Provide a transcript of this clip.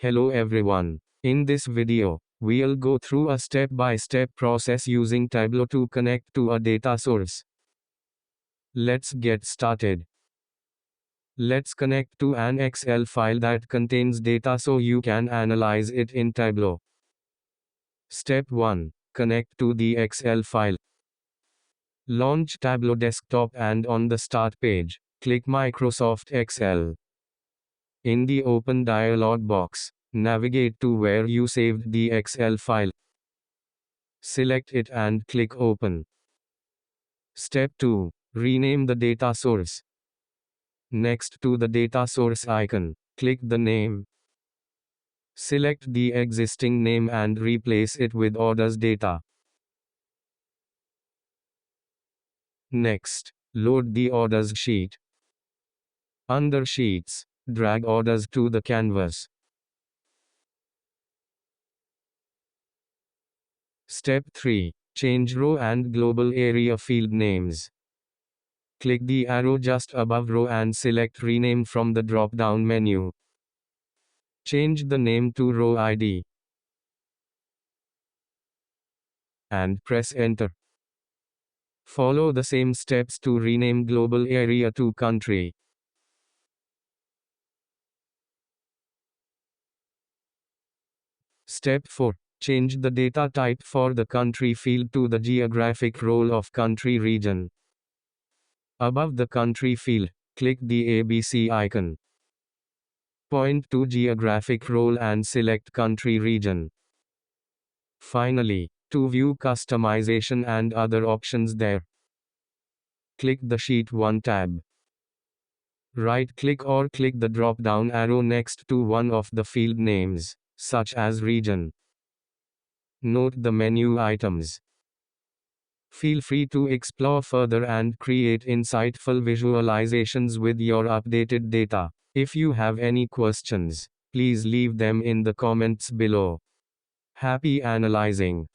Hello everyone. In this video, we'll go through a step-by-step process using Tableau to connect to a data source. Let's get started. Let's connect to an Excel file that contains data so you can analyze it in Tableau. Step 1. Connect to the Excel file. Launch Tableau Desktop and on the Start page, click Microsoft Excel. In the Open dialog box, navigate to where you saved the Excel file. Select it and click Open. Step 2. Rename the data source. Next to the data source icon, click the name. Select the existing name and replace it with orders data. Next, load the orders sheet. Under Sheets, drag orders to the canvas. Step 3. Change row and global area field names. Click the arrow just above row and select Rename from the drop-down menu. Change the name to Row ID. And press Enter. Follow the same steps to rename global area to country. Step 4. Change the data type for the country field to the geographic role of country region. Above the country field, click the ABC icon. Point to geographic role and select country region. Finally, to view customization and other options there, click the Sheet 1 tab. Right-click or click the drop-down arrow next to one of the field names, such as region. Note the menu items. Feel free to explore further and create insightful visualizations with your updated data. If you have any questions, please leave them in the comments below. Happy analyzing!